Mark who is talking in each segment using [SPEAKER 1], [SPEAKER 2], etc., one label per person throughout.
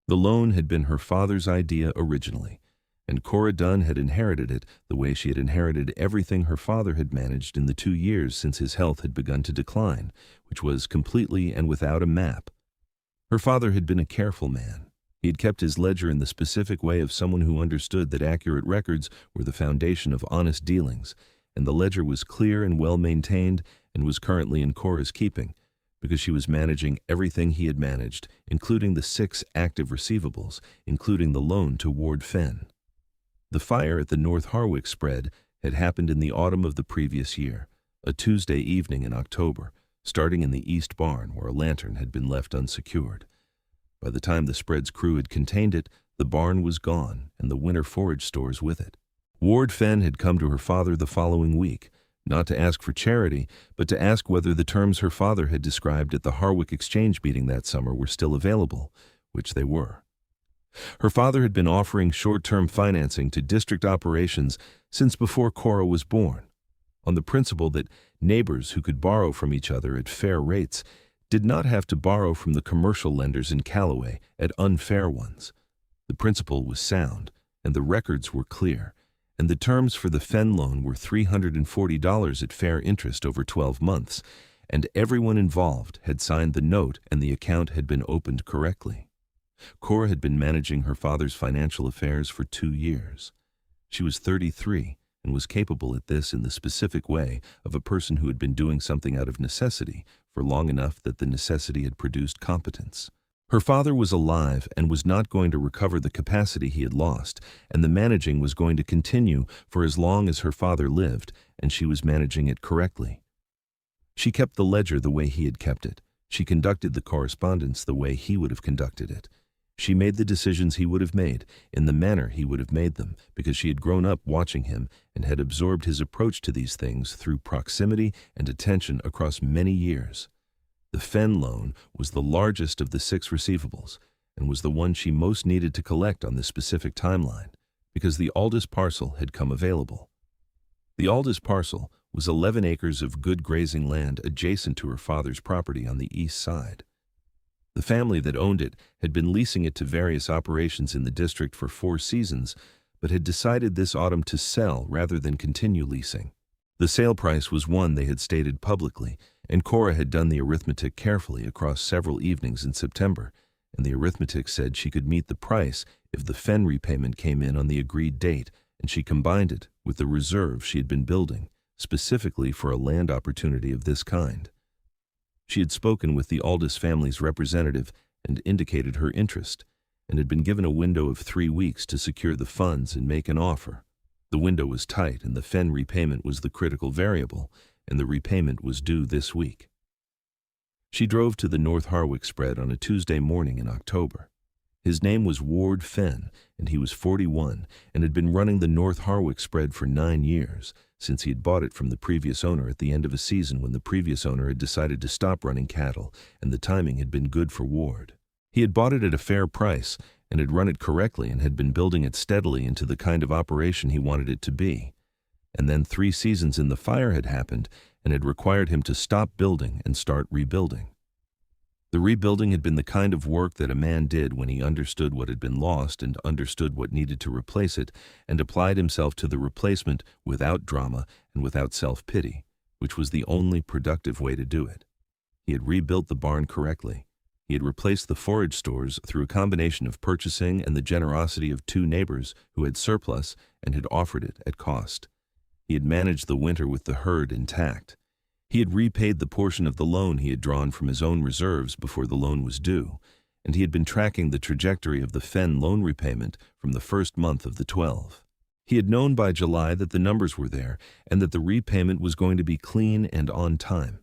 [SPEAKER 1] The loan had been her father's idea originally, and Cora Dunn had inherited it the way she had inherited everything her father had managed in the 2 years since his health had begun to decline, which was completely and without a map. Her father had been a careful man. He had kept his ledger in the specific way of someone who understood that accurate records were the foundation of honest dealings, and the ledger was clear and well maintained and was currently in Cora's keeping, because she was managing everything he had managed, including the 6 active receivables, including the loan to Ward Fenn. The fire at the North Harwick spread had happened in the autumn of the previous year, a Tuesday evening in October, starting in the east barn where a lantern had been left unsecured. By the time the spread's crew had contained it, the barn was gone and the winter forage stores with it. Ward Fenn had come to her father the following week, not to ask for charity, but to ask whether the terms her father had described at the Harwick exchange meeting that summer were still available, which they were. Her father had been offering short-term financing to district operations since before Cora was born, on the principle that neighbors who could borrow from each other at fair rates did not have to borrow from the commercial lenders in Callaway at unfair ones. The principle was sound, and the records were clear, and the terms for the Fenn loan were $340 at fair interest over 12 months, and everyone involved had signed the note and the account had been opened correctly. Cora had been managing her father's financial affairs for 2 years. She was 33 and was capable at this in the specific way of a person who had been doing something out of necessity for long enough that the necessity had produced competence. Her father was alive and was not going to recover the capacity he had lost, and the managing was going to continue for as long as her father lived, and she was managing it correctly. She kept the ledger the way he had kept it. She conducted the correspondence the way he would have conducted it. She made the decisions he would have made in the manner he would have made them, because she had grown up watching him and had absorbed his approach to these things through proximity and attention across many years. The Fenn loan was the largest of the 6 receivables and was the one she most needed to collect on this specific timeline, because the Aldous parcel had come available. The Aldous parcel was 11 acres of good grazing land adjacent to her father's property on the east side. The family that owned it had been leasing it to various operations in the district for 4 seasons, but had decided this autumn to sell rather than continue leasing. The sale price was one they had stated publicly, and Cora had done the arithmetic carefully across several evenings in September, and the arithmetic said she could meet the price if the Fenn repayment came in on the agreed date, and she combined it with the reserve she had been building, specifically for a land opportunity of this kind. She had spoken with the Aldous family's representative and indicated her interest, and had been given a window of 3 weeks to secure the funds and make an offer. The window was tight, and the Fenn repayment was the critical variable, and the repayment was due this week. She drove to the North Harwick spread on a Tuesday morning in October. His name was Ward Fenn, and he was 41 and had been running the North Harwick spread for 9 years, since he had bought it from the previous owner at the end of a season when the previous owner had decided to stop running cattle, and the timing had been good for Ward. He had bought it at a fair price and had run it correctly and had been building it steadily into the kind of operation he wanted it to be. And then 3 seasons in the fire had happened and had required him to stop building and start rebuilding. The rebuilding had been the kind of work that a man did when he understood what had been lost and understood what needed to replace it, and applied himself to the replacement without drama and without self-pity, which was the only productive way to do it. He had rebuilt the barn correctly. He had replaced the forage stores through a combination of purchasing and the generosity of 2 neighbors who had surplus and had offered it at cost. He had managed the winter with the herd intact. He had repaid the portion of the loan he had drawn from his own reserves before the loan was due, and he had been tracking the trajectory of the Fenn loan repayment from the first month of the 12. He had known by July that the numbers were there and that the repayment was going to be clean and on time.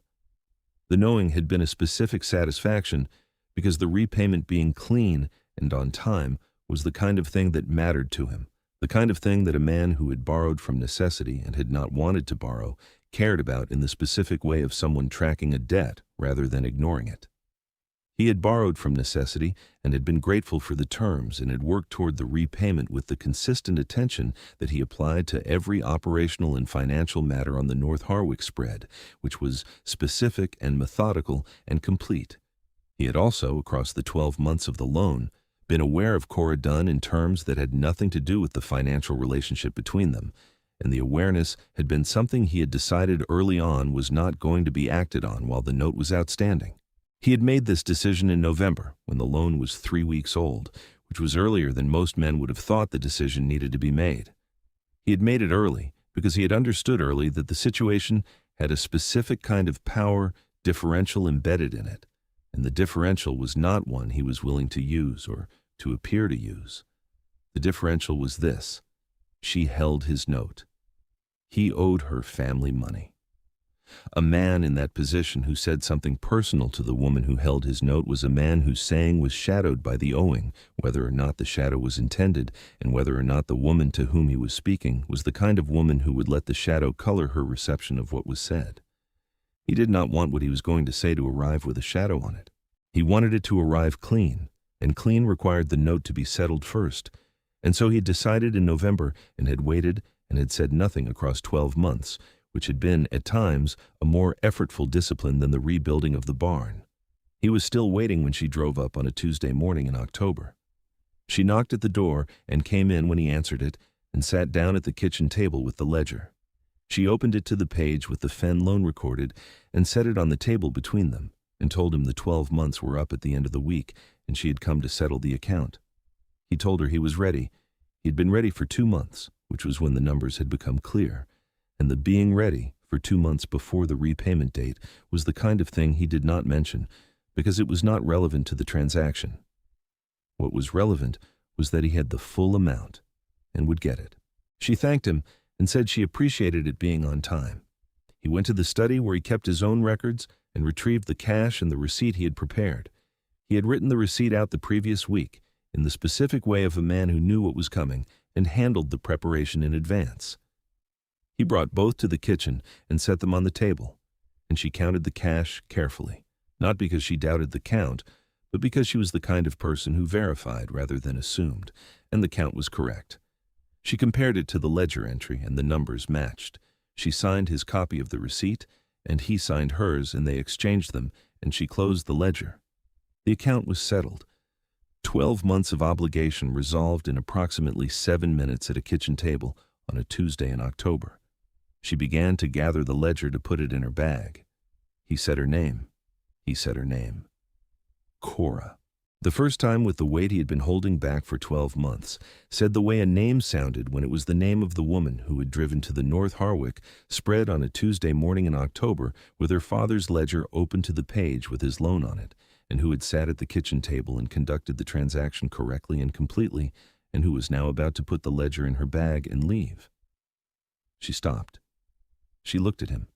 [SPEAKER 1] The knowing had been a specific satisfaction because the repayment being clean and on time was the kind of thing that mattered to him, the kind of thing that a man who had borrowed from necessity and had not wanted to borrow cared about in the specific way of someone tracking a debt rather than ignoring it. He had borrowed from necessity and had been grateful for the terms and had worked toward the repayment with the consistent attention that he applied to every operational and financial matter on the North Harwick spread, which was specific and methodical and complete. He had also, across the 12 months of the loan, been aware of Cora Dunn in terms that had nothing to do with the financial relationship between them, and the awareness had been something he had decided early on was not going to be acted on while the note was outstanding. He had made this decision in November, when the loan was 3 weeks old, which was earlier than most men would have thought the decision needed to be made. He had made it early because he had understood early that the situation had a specific kind of power differential embedded in it, and the differential was not one he was willing to use or to appear to use. The differential was this: she held his note. He owed her family money. A man in that position who said something personal to the woman who held his note was a man whose saying was shadowed by the owing, whether or not the shadow was intended, and whether or not the woman to whom he was speaking was the kind of woman who would let the shadow color her reception of what was said. He did not want what he was going to say to arrive with a shadow on it. He wanted it to arrive clean, and clean required the note to be settled first, and so he had decided in November and had waited and had said nothing across 12 months, which had been, at times, a more effortful discipline than the rebuilding of the barn. He was still waiting when she drove up on a Tuesday morning in October. She knocked at the door and came in when he answered it and sat down at the kitchen table with the ledger. She opened it to the page with the Fenn loan recorded and set it on the table between them and told him the 12 months were up at the end of the week and she had come to settle the account. He told her he was ready. He had been ready for 2 months, which was when the numbers had become clear, and the being ready for 2 months before the repayment date was the kind of thing he did not mention because it was not relevant to the transaction. What was relevant was that he had the full amount and would get it. She thanked him and said she appreciated it being on time. He went to the study where he kept his own records and retrieved the cash and the receipt he had prepared. He had written the receipt out the previous week in the specific way of a man who knew what was coming and handled the preparation in advance. He brought both to the kitchen and set them on the table, and she counted the cash carefully, not because she doubted the count, but because she was the kind of person who verified rather than assumed, and the count was correct. She compared it to the ledger entry, and the numbers matched. She signed his copy of the receipt, and he signed hers, and they exchanged them, and she closed the ledger. The account was settled. 12 months of obligation resolved in approximately 7 minutes at a kitchen table on a Tuesday in October. She began to gather the ledger to put it in her bag. He said her name. He said her name. Cora. The first time with the weight he had been holding back for 12 months, said the way a name sounded when it was the name of the woman who had driven to the North Harwick, spread on a Tuesday morning in October with her father's ledger open to the page with his loan on it, and who had sat at the kitchen table and conducted the transaction correctly and completely, and who was now about to put the ledger in her bag and leave. She stopped. She looked at him.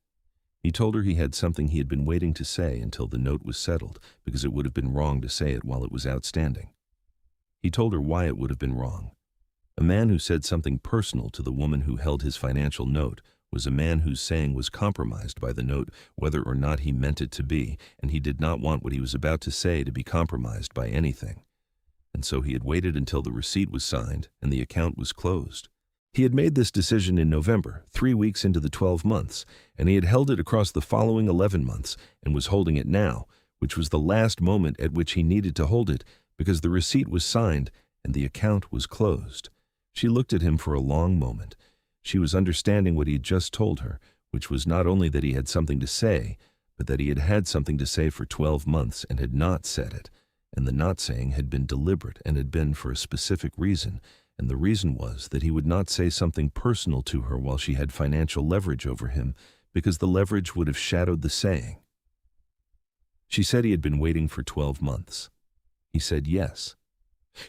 [SPEAKER 1] He told her he had something he had been waiting to say until the note was settled, because it would have been wrong to say it while it was outstanding. He told her why it would have been wrong. A man who said something personal to the woman who held his financial note was a man whose saying was compromised by the note, whether or not he meant it to be, and he did not want what he was about to say to be compromised by anything. And so he had waited until the receipt was signed and the account was closed. He had made this decision in November, 3 weeks into the 12 months, and he had held it across the following 11 months and was holding it now, which was the last moment at which he needed to hold it because the receipt was signed and the account was closed. She looked at him for a long moment. She was understanding what he had just told her, which was not only that he had something to say, but that he had had something to say for 12 months and had not said it, and the not saying had been deliberate and had been for a specific reason, and the reason was that he would not say something personal to her while she had financial leverage over him, because the leverage would have shadowed the saying. She said he had been waiting for 12 months. He said yes.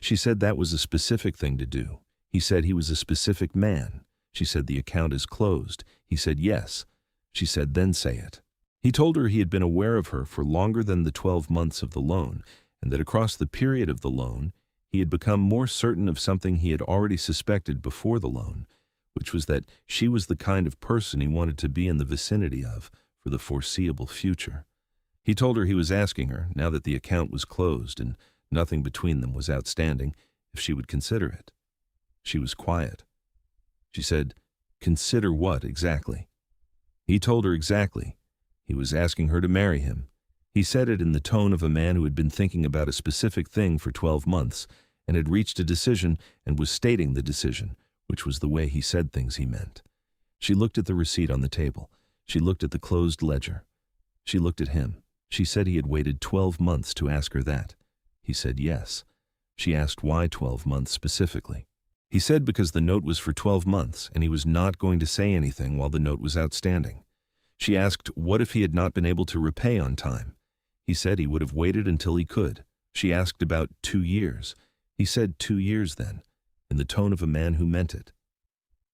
[SPEAKER 1] She said that was a specific thing to do. He said he was a specific man. She said the account is closed. He said yes. She said then say it. He told her he had been aware of her for longer than the 12 months of the loan, and that across the period of the loan, he had become more certain of something he had already suspected before the loan, which was that she was the kind of person he wanted to be in the vicinity of for the foreseeable future. He told her he was asking her, now that the account was closed and nothing between them was outstanding, if she would consider it. She was quiet. She said, "Consider what exactly?" He told her exactly. He was asking her to marry him. He said it in the tone of a man who had been thinking about a specific thing for 12 months, and had reached a decision and was stating the decision, which was the way he said things he meant. She looked at the receipt on the table. She looked at the closed ledger. She looked at him. She said he had waited 12 months to ask her that. He said yes. She asked why 12 months specifically. He said because the note was for 12 months and he was not going to say anything while the note was outstanding. She asked what if he had not been able to repay on time. He said he would have waited until he could. She asked about 2 years. He said 2 years then, in the tone of a man who meant it.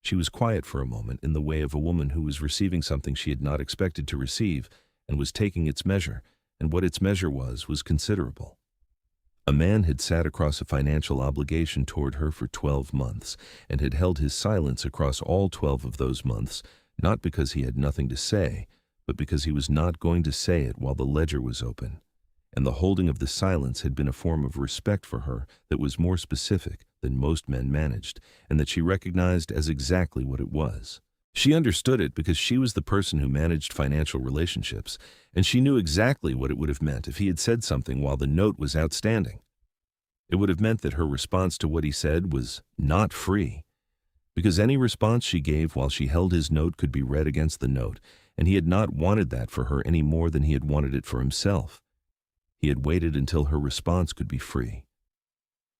[SPEAKER 1] She was quiet for a moment in the way of a woman who was receiving something she had not expected to receive and was taking its measure, and what its measure was considerable. A man had sat across a financial obligation toward her for 12 months and had held his silence across all 12 of those months, not because he had nothing to say, but because he was not going to say it while the ledger was open. And the holding of the silence had been a form of respect for her that was more specific than most men managed, and that she recognized as exactly what it was. She understood it because she was the person who managed financial relationships, and she knew exactly what it would have meant if he had said something while the note was outstanding. It would have meant that her response to what he said was not free, because any response she gave while she held his note could be read against the note, and he had not wanted that for her any more than he had wanted it for himself. He had waited until her response could be free.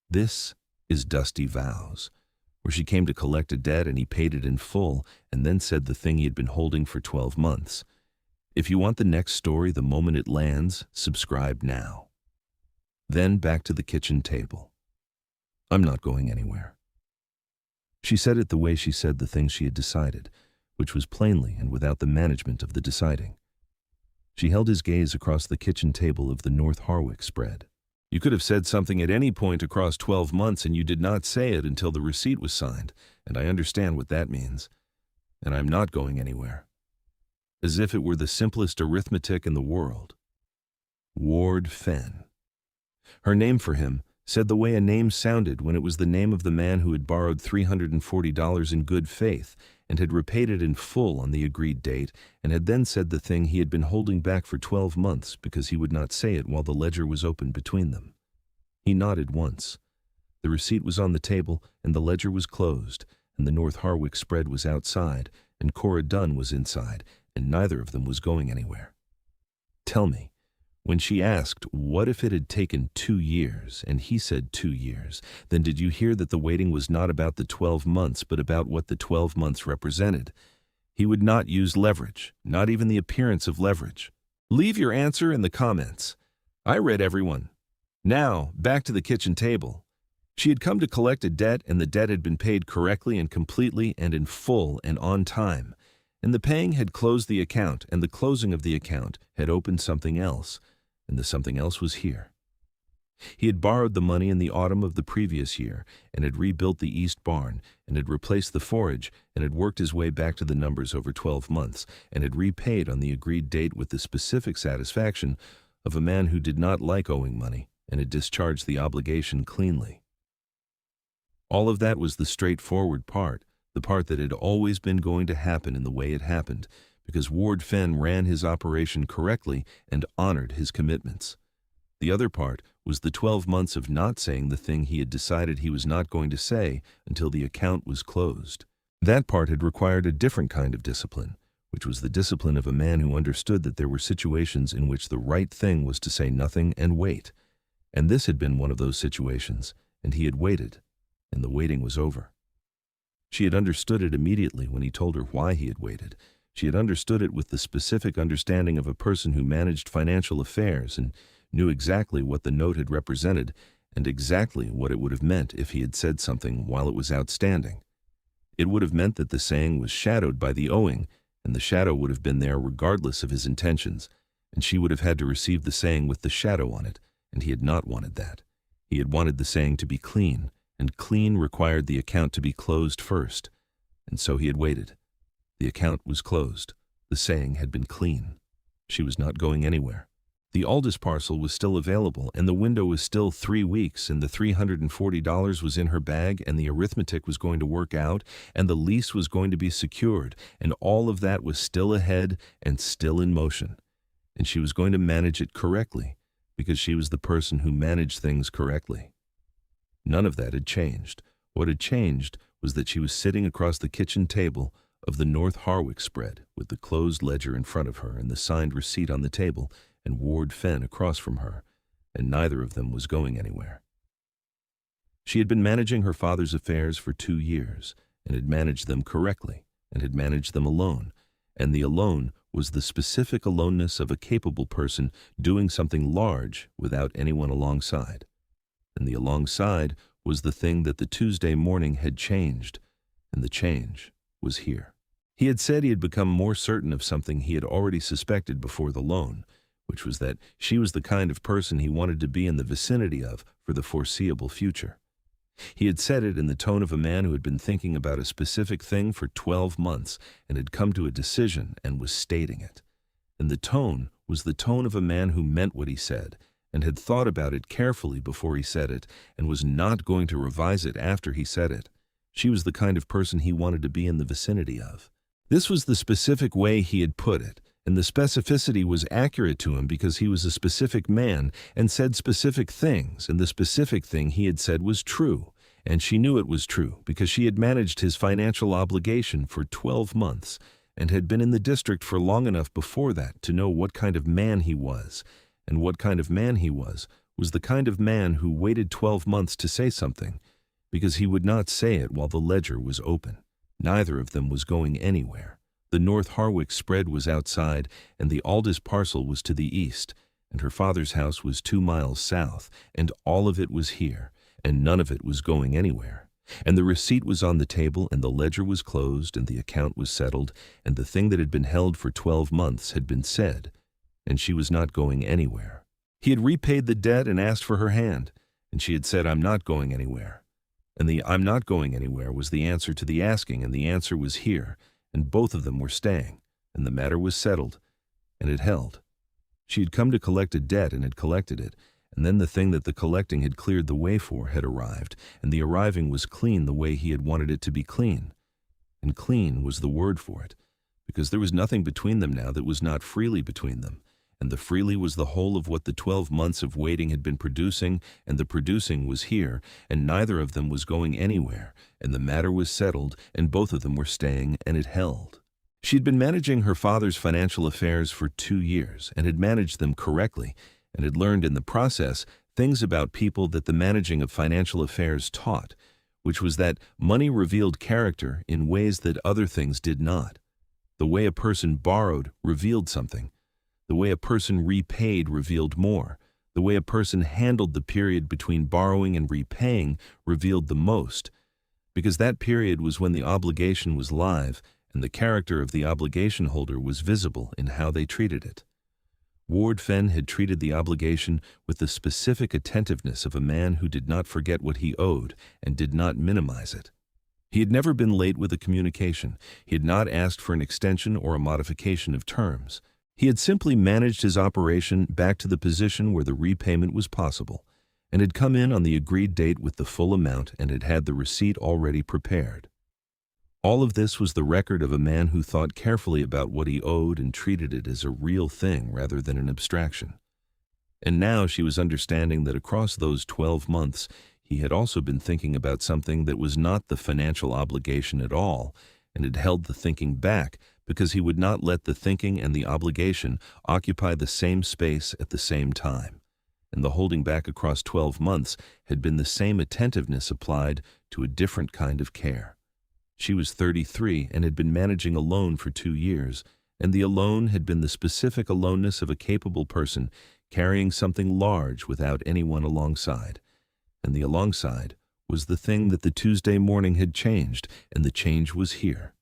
[SPEAKER 1] This is Dusty Vows, where she came to collect a debt and he paid it in full and then said the thing he had been holding for 12 months. If you want the next story the moment it lands, subscribe now. Then back to the kitchen table. I'm not going anywhere. She said it the way she said the thing she had decided, which was plainly and without the management of the deciding. She held his gaze across the kitchen table of the North Harwick spread. You could have said something at any point across 12 months and you did not say it until the receipt was signed, and I understand what that means. And I'm not going anywhere. As if it were the simplest arithmetic in the world. Ward Fenn. Her name for him said the way a name sounded when it was the name of the man who had borrowed $340 in good faith and had repaid it in full on the agreed date, and had then said the thing he had been holding back for 12 months because he would not say it while the ledger was open between them. He nodded once. The receipt was on the table, and the ledger was closed, and the North Harwick spread was outside, and Cora Dunn was inside, and neither of them was going anywhere. Tell me, when she asked, what if it had taken 2 years, and he said 2 years, then did you hear that the waiting was not about the 12 months, but about what the 12 months represented? He would not use leverage, not even the appearance of leverage. Leave your answer in the comments. I read everyone. Now, back to the kitchen table. She had come to collect a debt, and the debt had been paid correctly and completely and in full and on time. And the paying had closed the account, and the closing of the account had opened something else. And the something else was here. He had borrowed the money in the autumn of the previous year, and had rebuilt the east barn, and had replaced the forage, and had worked his way back to the numbers over 12 months, and had repaid on the agreed date with the specific satisfaction of a man who did not like owing money, and had discharged the obligation cleanly. All of that was the straightforward part, the part that had always been going to happen in the way it happened, because Ward Fenn ran his operation correctly and honored his commitments. The other part was the 12 months of not saying the thing he had decided he was not going to say until the account was closed. That part had required a different kind of discipline, which was the discipline of a man who understood that there were situations in which the right thing was to say nothing and wait. And this had been one of those situations, and he had waited, and the waiting was over. She had understood it immediately when he told her why he had waited. She had understood it with the specific understanding of a person who managed financial affairs and knew exactly what the note had represented and exactly what it would have meant if he had said something while it was outstanding. It would have meant that the saying was shadowed by the owing, and the shadow would have been there regardless of his intentions, and she would have had to receive the saying with the shadow on it, and he had not wanted that. He had wanted the saying to be clean, and clean required the account to be closed first, and so he had waited. The account was closed. The saying had been clean. She was not going anywhere. The Aldous parcel was still available, and the window was still 3 weeks, and the $340 was in her bag, and the arithmetic was going to work out, and the lease was going to be secured, and all of that was still ahead and still in motion. And she was going to manage it correctly, because she was the person who managed things correctly. None of that had changed. What had changed was that she was sitting across the kitchen table of the North Harwick spread, with the closed ledger in front of her and the signed receipt on the table, and Ward Fenn across from her, and neither of them was going anywhere. She had been managing her father's affairs for 2 years, and had managed them correctly, and had managed them alone, and the alone was the specific aloneness of a capable person doing something large without anyone alongside. And the alongside was the thing that the Tuesday morning had changed, and the change was here. He had said he had become more certain of something he had already suspected before the loan, which was that she was the kind of person he wanted to be in the vicinity of for the foreseeable future. He had said it in the tone of a man who had been thinking about a specific thing for 12 months and had come to a decision and was stating it. And the tone was the tone of a man who meant what he said and had thought about it carefully before he said it and was not going to revise it after he said it. She was the kind of person he wanted to be in the vicinity of. This was the specific way he had put it, and the specificity was accurate to him because he was a specific man and said specific things, and the specific thing he had said was true, and she knew it was true because she had managed his financial obligation for 12 months and had been in the district for long enough before that to know what kind of man he was, and what kind of man he was the kind of man who waited 12 months to say something because he would not say it while the ledger was open. Neither of them was going anywhere. The North Harwick spread was outside, and the Aldous parcel was to the east, and her father's house was 2 miles south, and all of it was here, and none of it was going anywhere. And the receipt was on the table, and the ledger was closed, and the account was settled, and the thing that had been held for 12 months had been said, and she was not going anywhere. He had repaid the debt and asked for her hand, and she had said, "I'm not going anywhere." And the "I'm not going anywhere" was the answer to the asking, and the answer was here, and both of them were staying, and the matter was settled, and it held. She had come to collect a debt and had collected it, and then the thing that the collecting had cleared the way for had arrived, and the arriving was clean the way he had wanted it to be clean. And clean was the word for it, because there was nothing between them now that was not freely between them, and the freely was the whole of what the 12 months of waiting had been producing, and the producing was here, and neither of them was going anywhere, and the matter was settled, and both of them were staying, and it held. She had been managing her father's financial affairs for 2 years, and had managed them correctly, and had learned in the process things about people that the managing of financial affairs taught, which was that money revealed character in ways that other things did not. The way a person borrowed revealed something. The way a person repaid revealed more. The way a person handled the period between borrowing and repaying revealed the most, because that period was when the obligation was live and the character of the obligation holder was visible in how they treated it. Ward Fenn had treated the obligation with the specific attentiveness of a man who did not forget what he owed and did not minimize it. He had never been late with a communication. He had not asked for an extension or a modification of terms. He had simply managed his operation back to the position where the repayment was possible, and had come in on the agreed date with the full amount and had had the receipt already prepared. All of this was the record of a man who thought carefully about what he owed and treated it as a real thing rather than an abstraction. And now she was understanding that across those 12 months he had also been thinking about something that was not the financial obligation at all, and had held the thinking back because he would not let the thinking and the obligation occupy the same space at the same time. And the holding back across 12 months had been the same attentiveness applied to a different kind of care. She was 33 and had been managing alone for 2 years, and the alone had been the specific aloneness of a capable person carrying something large without anyone alongside. And the alongside was the thing that the Tuesday morning had changed, and the change was here.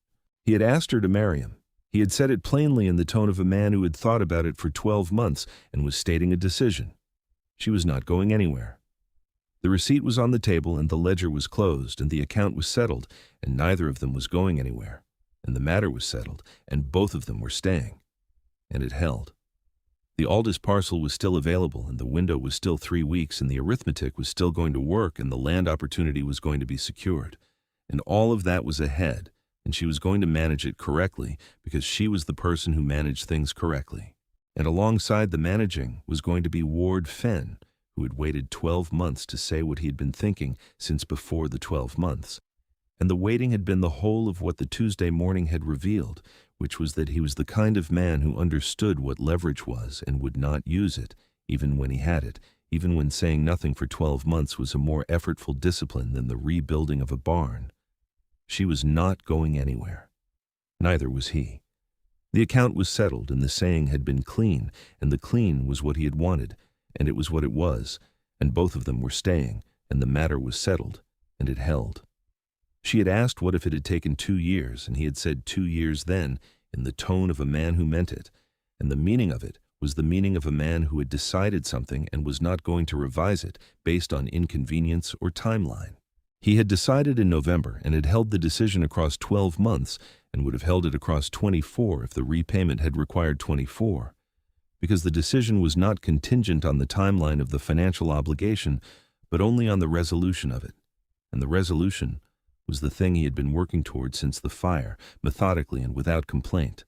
[SPEAKER 1] He had asked her to marry him. He had said it plainly in the tone of a man who had thought about it for 12 months and was stating a decision. She was not going anywhere. The receipt was on the table, and the ledger was closed, and the account was settled, and neither of them was going anywhere. And the matter was settled, and both of them were staying. And it held. The Aldous parcel was still available, and the window was still 3 weeks, and the arithmetic was still going to work, and the land opportunity was going to be secured. And all of that was ahead, and she was going to manage it correctly because she was the person who managed things correctly. And alongside the managing was going to be Ward Fenn, who had waited 12 months to say what he had been thinking since before the 12 months. And the waiting had been the whole of what the Tuesday morning had revealed, which was that he was the kind of man who understood what leverage was and would not use it, even when he had it, even when saying nothing for 12 months was a more effortful discipline than the rebuilding of a barn. She was not going anywhere. Neither was he. The account was settled, and the saying had been clean, and the clean was what he had wanted, and it was what it was, and both of them were staying, and the matter was settled, and it held. She had asked what if it had taken 2 years, and he had said 2 years then, in the tone of a man who meant it, and the meaning of it was the meaning of a man who had decided something and was not going to revise it based on inconvenience or timeline. He had decided in November and had held the decision across 12 months and would have held it across 24 if the repayment had required 24, because the decision was not contingent on the timeline of the financial obligation, but only on the resolution of it, and the resolution was the thing he had been working toward since the fire, methodically and without complaint.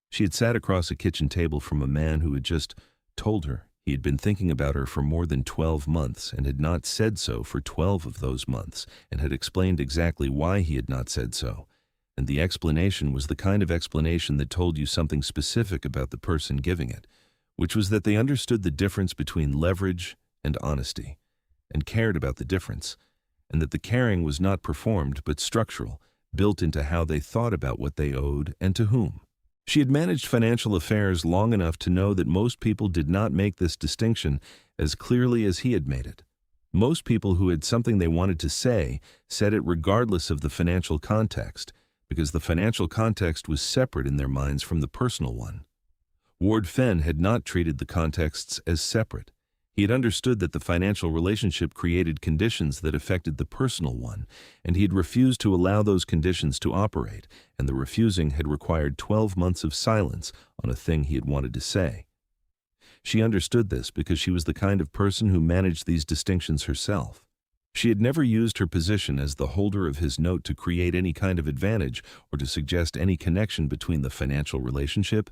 [SPEAKER 1] She had sat across a kitchen table from a man who had just told her he had been thinking about her for more than 12 months and had not said so for 12 of those months, and had explained exactly why he had not said so. And the explanation was the kind of explanation that told you something specific about the person giving it, which was that they understood the difference between leverage and honesty, and cared about the difference, and that the caring was not performed but structural, built into how they thought about what they owed and to whom. She had managed financial affairs long enough to know that most people did not make this distinction as clearly as he had made it. Most people who had something they wanted to say said it regardless of the financial context, because the financial context was separate in their minds from the personal one. Ward Fenn had not treated the contexts as separate. He had understood that the financial relationship created conditions that affected the personal one, and he had refused to allow those conditions to operate, and the refusing had required 12 months of silence on a thing he had wanted to say. She understood this because she was the kind of person who managed these distinctions herself. She had never used her position as the holder of his note to create any kind of advantage or to suggest any connection between the financial relationship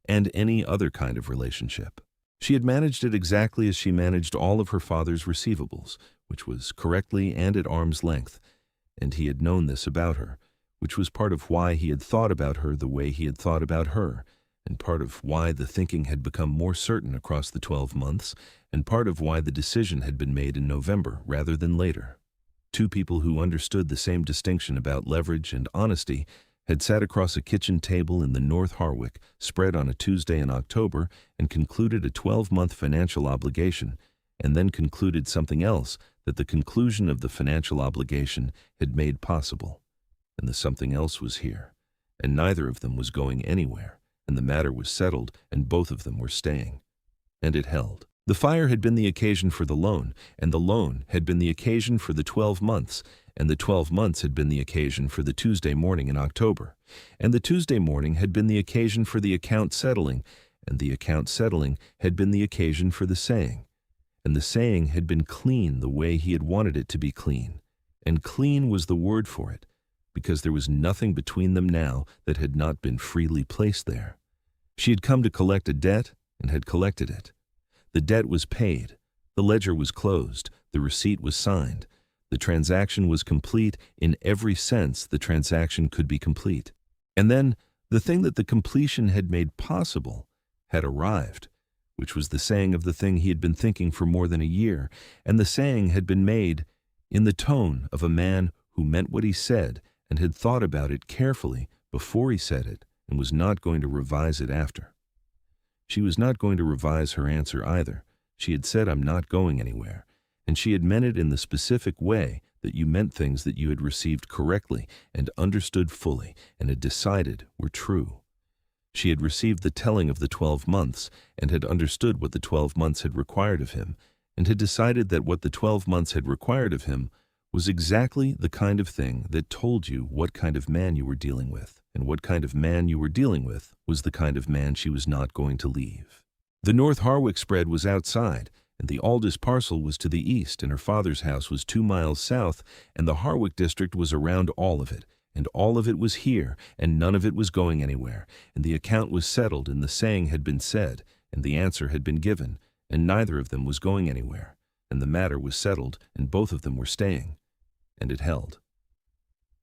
[SPEAKER 1] and any other kind of relationship. She had managed it exactly as she managed all of her father's receivables, which was correctly and at arm's length, and he had known this about her, which was part of why he had thought about her the way he had thought about her, and part of why the thinking had become more certain across the 12 months, and part of why the decision had been made in November rather than later. Two people who understood the same distinction about leverage and honesty had sat across a kitchen table in the North Harwick, spread on a Tuesday in October, and concluded a 12-month financial obligation, and then concluded something else that the conclusion of the financial obligation had made possible. And the something else was here, and neither of them was going anywhere, and the matter was settled, and both of them were staying. And it held. The fire had been the occasion for the loan, and the loan had been the occasion for the 12 months, and the 12 months had been the occasion for the Tuesday morning in October, and the Tuesday morning had been the occasion for the account settling, and the account settling had been the occasion for the saying, and the saying had been clean the way he had wanted it to be clean, and clean was the word for it, because there was nothing between them now that had not been freely placed there. She had come to collect a debt and had collected it. The debt was paid, the ledger was closed, the receipt was signed. The transaction was complete in every sense the transaction could be complete. And then the thing that the completion had made possible had arrived, which was the saying of the thing he had been thinking for more than a year, and the saying had been made in the tone of a man who meant what he said and had thought about it carefully before he said it and was not going to revise it after. She was not going to revise her answer either. She had said, "I'm not going anywhere." And she had meant it in the specific way that you meant things that you had received correctly and understood fully and had decided were true. She had received the telling of the 12 months and had understood what the 12 months had required of him, and had decided that what the 12 months had required of him was exactly the kind of thing that told you what kind of man you were dealing with, and what kind of man you were dealing with was the kind of man she was not going to leave. The North Harwick spread was outside, and the Aldous parcel was to the east, and her father's house was 2 miles south, and the Harwick district was around all of it, and all of it was here, and none of it was going anywhere, and the account was settled, and the saying had been said, and the answer had been given, and neither of them was going anywhere, and the matter was settled, and both of them were staying, and it held.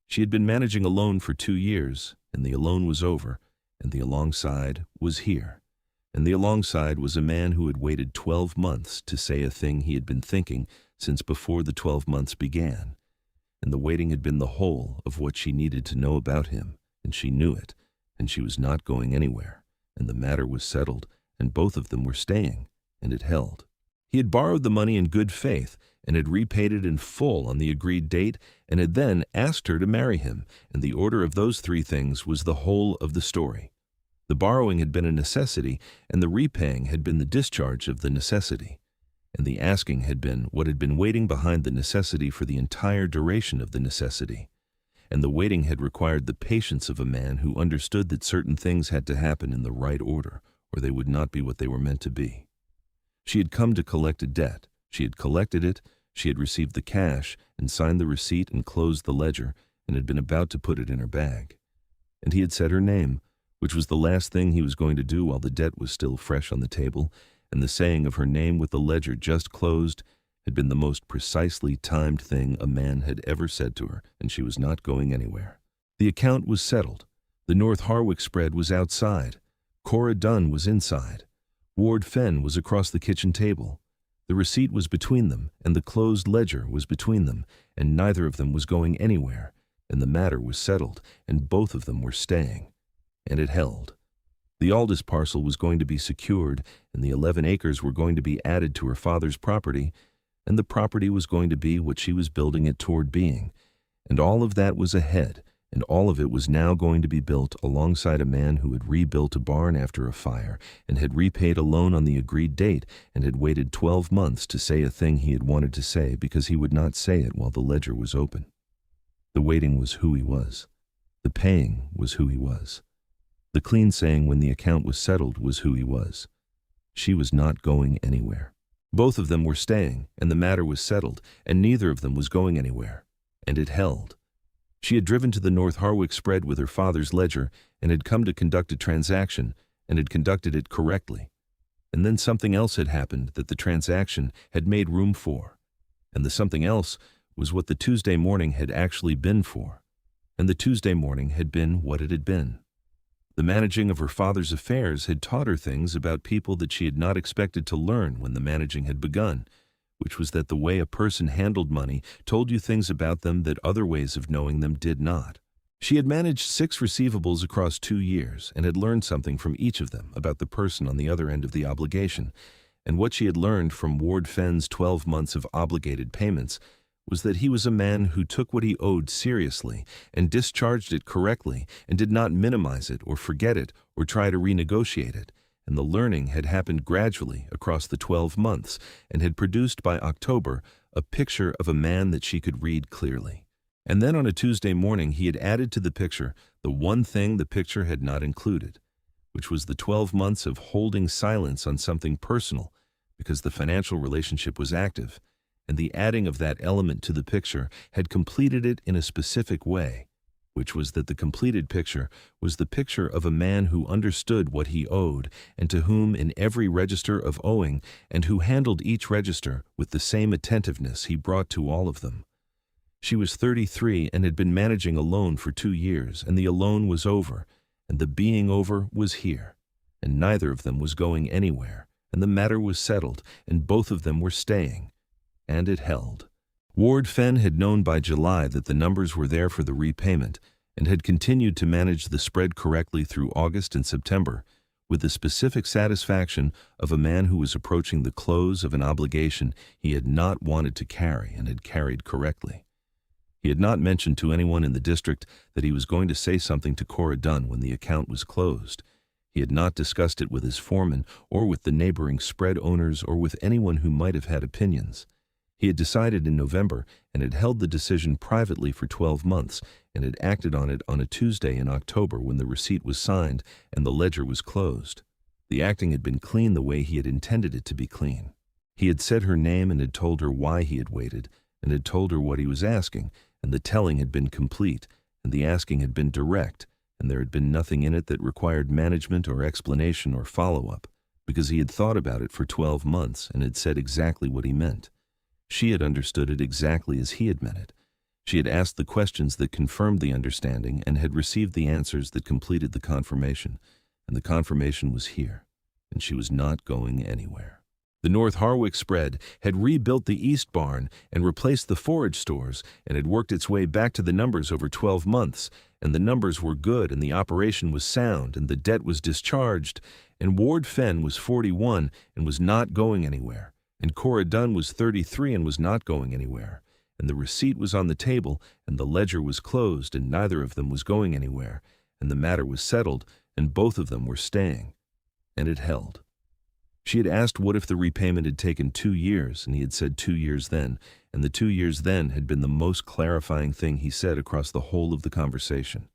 [SPEAKER 1] She had been managing a loan for 2 years, and the loan was over, and the alongside was here. And the alongside was a man who had waited 12 months to say a thing he had been thinking since before the 12 months began. And the waiting had been the whole of what she needed to know about him, and she knew it, and she was not going anywhere, and the matter was settled, and both of them were staying, and it held. He had borrowed the money in good faith, and had repaid it in full on the agreed date, and had then asked her to marry him, and the order of those 3 things was the whole of the story. The borrowing had been a necessity, and the repaying had been the discharge of the necessity, and the asking had been what had been waiting behind the necessity for the entire duration of the necessity. And the waiting had required the patience of a man who understood that certain things had to happen in the right order, or they would not be what they were meant to be. She had come to collect a debt. She had collected it, she had received the cash, and signed the receipt and closed the ledger, and had been about to put it in her bag. And he had said her name, which was the last thing he was going to do while the debt was still fresh on the table, and the saying of her name with the ledger just closed had been the most precisely timed thing a man had ever said to her, and she was not going anywhere. The account was settled. The North Harwick spread was outside. Cora Dunn was inside. Ward Fenn was across the kitchen table. The receipt was between them, and the closed ledger was between them, and neither of them was going anywhere, and the matter was settled, and both of them were staying. And it held. The Aldous parcel was going to be secured, and the 11 acres were going to be added to her father's property, and the property was going to be what she was building it toward being, and all of that was ahead, and all of it was now going to be built alongside a man who had rebuilt a barn after a fire, and had repaid a loan on the agreed date, and had waited 12 months to say a thing he had wanted to say because he would not say it while the ledger was open. The waiting was who he was. The paying was who he was. The clean saying when the account was settled was who he was. She was not going anywhere. Both of them were staying, and the matter was settled, and neither of them was going anywhere. And it held. She had driven to the North Harwick spread with her father's ledger, and had come to conduct a transaction, and had conducted it correctly. And then something else had happened that the transaction had made room for. And the something else was what the Tuesday morning had actually been for. And the Tuesday morning had been what it had been. The managing of her father's affairs had taught her things about people that she had not expected to learn when the managing had begun, which was that the way a person handled money told you things about them that other ways of knowing them did not. She had managed 6 receivables across 2 years and had learned something from each of them about the person on the other end of the obligation, and what she had learned from Ward Fenn's 12 months of obligated payments was that he was a man who took what he owed seriously and discharged it correctly and did not minimize it or forget it or try to renegotiate it, and the learning had happened gradually across the 12 months and had produced by October a picture of a man that she could read clearly. And then on a Tuesday morning he had added to the picture the one thing the picture had not included, which was the 12 months of holding silence on something personal because the financial relationship was active, and the adding of that element to the picture had completed it in a specific way, which was that the completed picture was the picture of a man who understood what he owed and to whom in every register of owing and who handled each register with the same attentiveness he brought to all of them. She was 33 and had been managing a loan for 2 years, and the loan was over, and the being over was here, and neither of them was going anywhere, and the matter was settled, and both of them were staying, and it held. Ward Fenn had known by July that the numbers were there for the repayment, and had continued to manage the spread correctly through August and September, with the specific satisfaction of a man who was approaching the close of an obligation he had not wanted to carry and had carried correctly. He had not mentioned to anyone in the district that he was going to say something to Cora Dunn when the account was closed. He had not discussed it with his foreman or with the neighboring spread owners or with anyone who might have had opinions. He had decided in November and had held the decision privately for 12 months and had acted on it on a Tuesday in October when the receipt was signed and the ledger was closed. The acting had been clean the way he had intended it to be clean. He had said her name and had told her why he had waited and had told her what he was asking, and the telling had been complete, and the asking had been direct, and there had been nothing in it that required management or explanation or follow-up, because he had thought about it for 12 months and had said exactly what he meant. She had understood it exactly as he had meant it. She had asked the questions that confirmed the understanding and had received the answers that completed the confirmation, and the confirmation was here, and she was not going anywhere. The North Harwick spread had rebuilt the East Barn and replaced the forage stores and had worked its way back to the numbers over 12 months, and the numbers were good and the operation was sound and the debt was discharged, and Ward Fenn was 41 and was not going anywhere, and Cora Dunn was 33 and was not going anywhere, and the receipt was on the table and the ledger was closed and neither of them was going anywhere, and the matter was settled and both of them were staying, and it held. She had asked what if the repayment had taken 2 years, and he had said 2 years then, and the 2 years then had been the most clarifying thing he said across the whole of the conversation,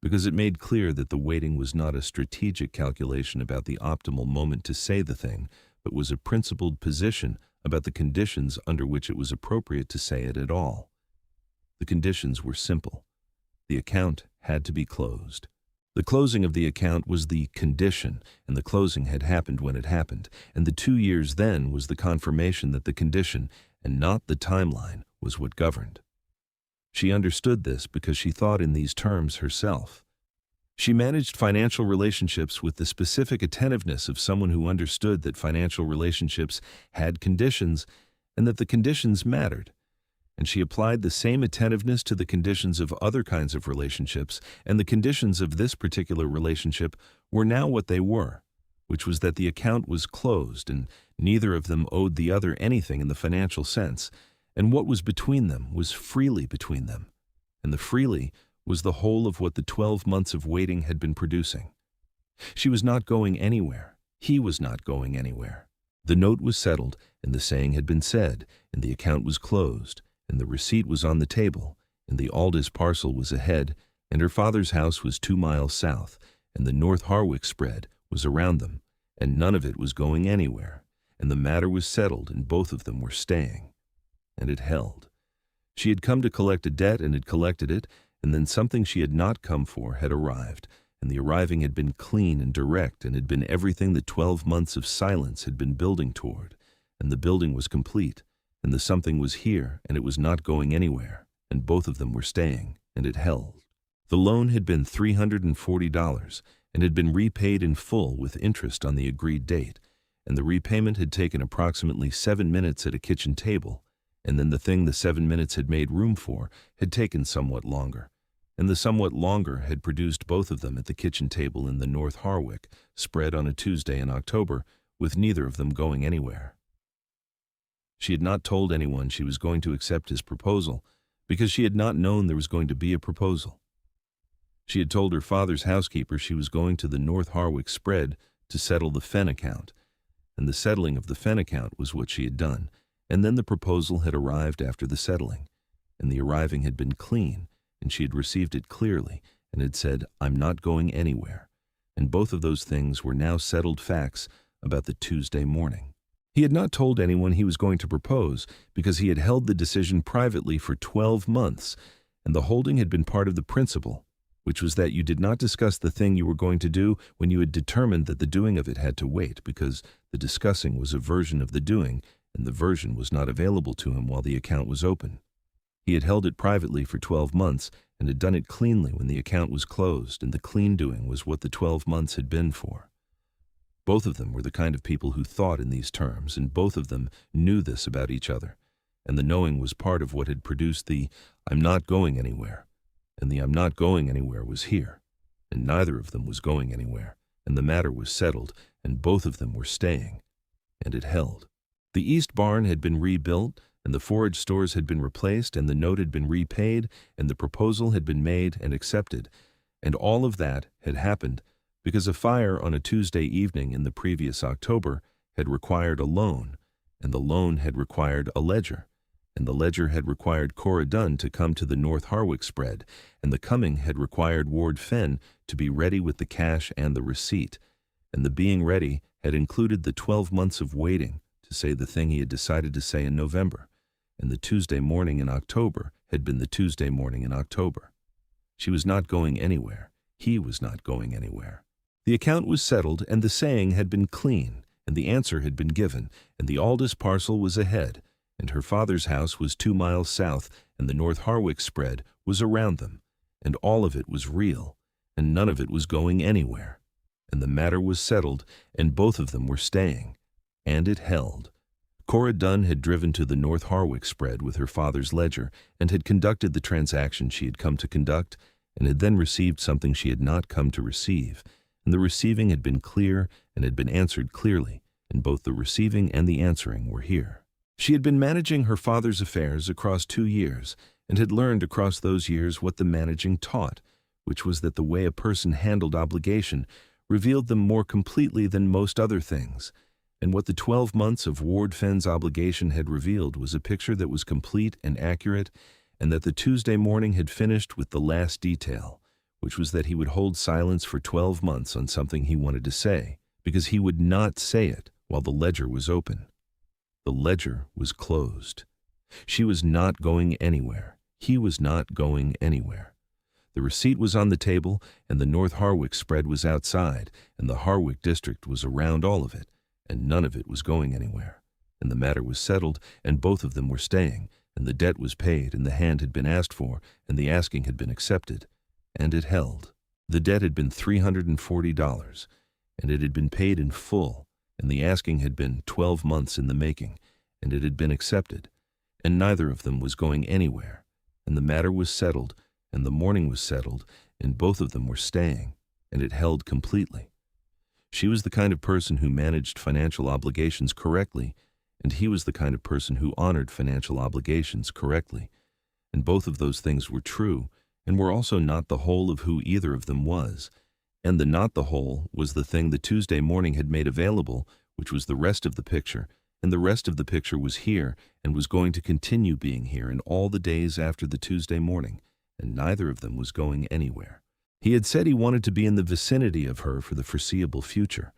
[SPEAKER 1] because it made clear that the waiting was not a strategic calculation about the optimal moment to say the thing, but was a principled position about the conditions under which it was appropriate to say it at all. The conditions were simple. The account had to be closed. The closing of the account was the condition, and the closing had happened when it happened, and the 2 years then was the confirmation that the condition, and not the timeline, was what governed. She understood this because she thought in these terms herself. She managed financial relationships with the specific attentiveness of someone who understood that financial relationships had conditions and that the conditions mattered. And she applied the same attentiveness to the conditions of other kinds of relationships, and the conditions of this particular relationship were now what they were, which was that the account was closed and neither of them owed the other anything in the financial sense, and what was between them was freely between them, and the freely was the whole of what the 12 months of waiting had been producing. She was not going anywhere. He was not going anywhere. The note was settled, and the saying had been said, and the account was closed, and the receipt was on the table, and the Aldous parcel was ahead, and her father's house was 2 miles south, and the North Harwick spread was around them, and none of it was going anywhere, and the matter was settled, and both of them were staying. And it held. She had come to collect a debt and had collected it, and then something she had not come for had arrived, and the arriving had been clean and direct and had been everything that 12 months of silence had been building toward, and the building was complete, and the something was here, and it was not going anywhere, and both of them were staying, and it held. The loan had been $340, and had been repaid in full with interest on the agreed date, and the repayment had taken approximately 7 minutes at a kitchen table, and then the thing the 7 minutes had made room for had taken somewhat longer, and the somewhat longer had produced both of them at the kitchen table in the North Harwick, spread on a Tuesday in October, with neither of them going anywhere. She had not told anyone she was going to accept his proposal because she had not known there was going to be a proposal. She had told her father's housekeeper she was going to the North Harwick spread to settle the Fenn account, and the settling of the Fenn account was what she had done, and then the proposal had arrived after the settling, and the arriving had been clean, and she had received it clearly and had said, "I'm not going anywhere," and both of those things were now settled facts about the Tuesday morning. He had not told anyone he was going to propose because he had held the decision privately for 12 months, and the holding had been part of the principle, which was that you did not discuss the thing you were going to do when you had determined that the doing of it had to wait, because the discussing was a version of the doing, and the version was not available to him while the account was open. He had held it privately for 12 months and had done it cleanly when the account was closed, and the clean doing was what the 12 months had been for. Both of them were the kind of people who thought in these terms, and both of them knew this about each other, and the knowing was part of what had produced the "I'm not going anywhere," and the "I'm not going anywhere" was here, and neither of them was going anywhere, and the matter was settled, and both of them were staying, and it held. The East Barn had been rebuilt, and the forage stores had been replaced, and the note had been repaid, and the proposal had been made and accepted, and all of that had happened because a fire on a Tuesday evening in the previous October had required a loan, and the loan had required a ledger, and the ledger had required Cora Dunn to come to the North Harwick spread, and the coming had required Ward Fenn to be ready with the cash and the receipt, and the being ready had included the 12 months of waiting to say the thing he had decided to say in November, and the Tuesday morning in October had been the Tuesday morning in October. She was not going anywhere. He was not going anywhere. The account was settled, and the saying had been clean, and the answer had been given, and the Aldous parcel was ahead, and her father's house was 2 miles south, and the North Harwick spread was around them, and all of it was real, and none of it was going anywhere. And the matter was settled, and both of them were staying. And it held. Cora Dunn had driven to the North Harwick spread with her father's ledger, and had conducted the transaction she had come to conduct, and had then received something she had not come to receive, and the receiving had been clear and had been answered clearly, and both the receiving and the answering were here. She had been managing her father's affairs across 2 years, and had learned across those years what the managing taught, which was that the way a person handled obligation revealed them more completely than most other things, and what the 12 months of Ward Fenn's obligation had revealed was a picture that was complete and accurate, and that the Tuesday morning had finished with the last detail, which was that he would hold silence for 12 months on something he wanted to say, because he would not say it while the ledger was open. The ledger was closed. She was not going anywhere. He was not going anywhere. The receipt was on the table, and the North Harwick spread was outside, and the Harwick district was around all of it, and none of it was going anywhere. And the matter was settled, and both of them were staying, and the debt was paid, and the hand had been asked for, and the asking had been accepted. And it held. The debt had been $340, and it had been paid in full, and the asking had been 12 months in the making, and it had been accepted, and neither of them was going anywhere, and the matter was settled, and the morning was settled, and both of them were staying, and it held completely. She was the kind of person who managed financial obligations correctly, and he was the kind of person who honored financial obligations correctly, and both of those things were true, and were also not the whole of who either of them was, and the not the whole was the thing the Tuesday morning had made available, which was the rest of the picture, and the rest of the picture was here and was going to continue being here in all the days after the Tuesday morning, and neither of them was going anywhere. He had said he wanted to be in the vicinity of her for the foreseeable future,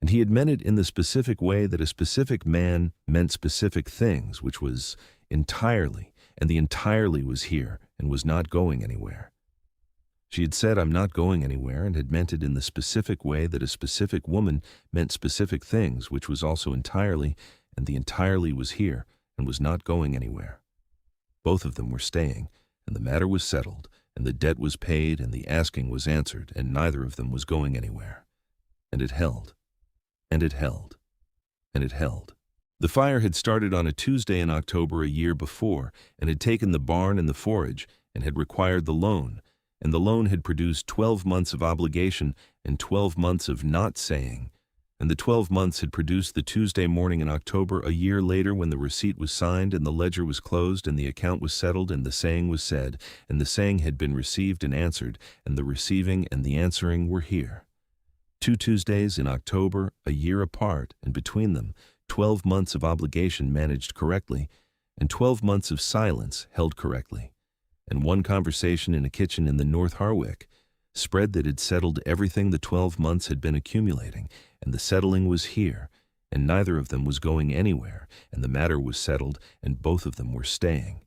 [SPEAKER 1] and he had meant it in the specific way that a specific man meant specific things, which was entirely, and the entirely was here and was not going anywhere. She had said, "I'm not going anywhere," and had meant it in the specific way that a specific woman meant specific things, which was also entirely, and the entirely was here and was not going anywhere. Both of them were staying, and the matter was settled, and the debt was paid, and the asking was answered, and neither of them was going anywhere. And it held. And it held. And it held. The fire had started on a Tuesday in October a year before, and had taken the barn and the forage, and had required the loan, and the loan had produced 12 months of obligation and 12 months of not saying, and the 12 months had produced the Tuesday morning in October a year later, when the receipt was signed and the ledger was closed and the account was settled and the saying was said, and the saying had been received and answered, and the receiving and the answering were here. 2 Tuesdays in October, a year apart, and between them 12 months of obligation managed correctly, and 12 months of silence held correctly, and one conversation in a kitchen in the North Harwick spread that had settled everything the 12 months had been accumulating, and the settling was here, and neither of them was going anywhere, and the matter was settled, and both of them were staying.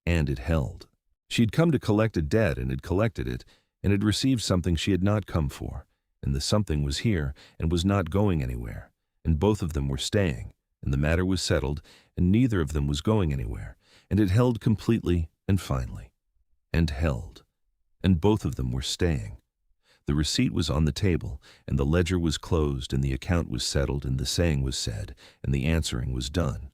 [SPEAKER 1] And it held. She had come to collect a debt and had collected it, and had received something she had not come for, and the something was here and was not going anywhere, and both of them were staying, and the matter was settled, and neither of them was going anywhere, and it held completely and finally. And held. And both of them were staying. The receipt was on the table, and the ledger was closed, and the account was settled, and the saying was said, and the answering was done.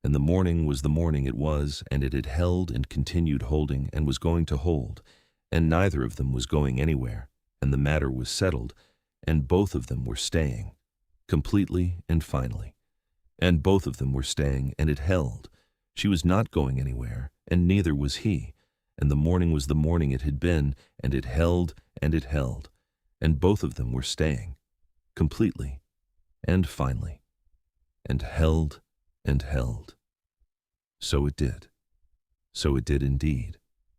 [SPEAKER 1] And the morning was the morning it was, and it had held and continued holding, and was going to hold, and neither of them was going anywhere, and the matter was settled, and both of them were staying, completely and finally. And both of them were staying, and it held. She was not going anywhere, and neither was he. And the morning was the morning it had been, and it held, and it held. And both of them were staying, completely and finally, and held and held. So it did. So it did indeed.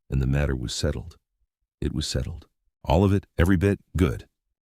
[SPEAKER 1] And the matter was settled. It was settled. All of it, every bit, good.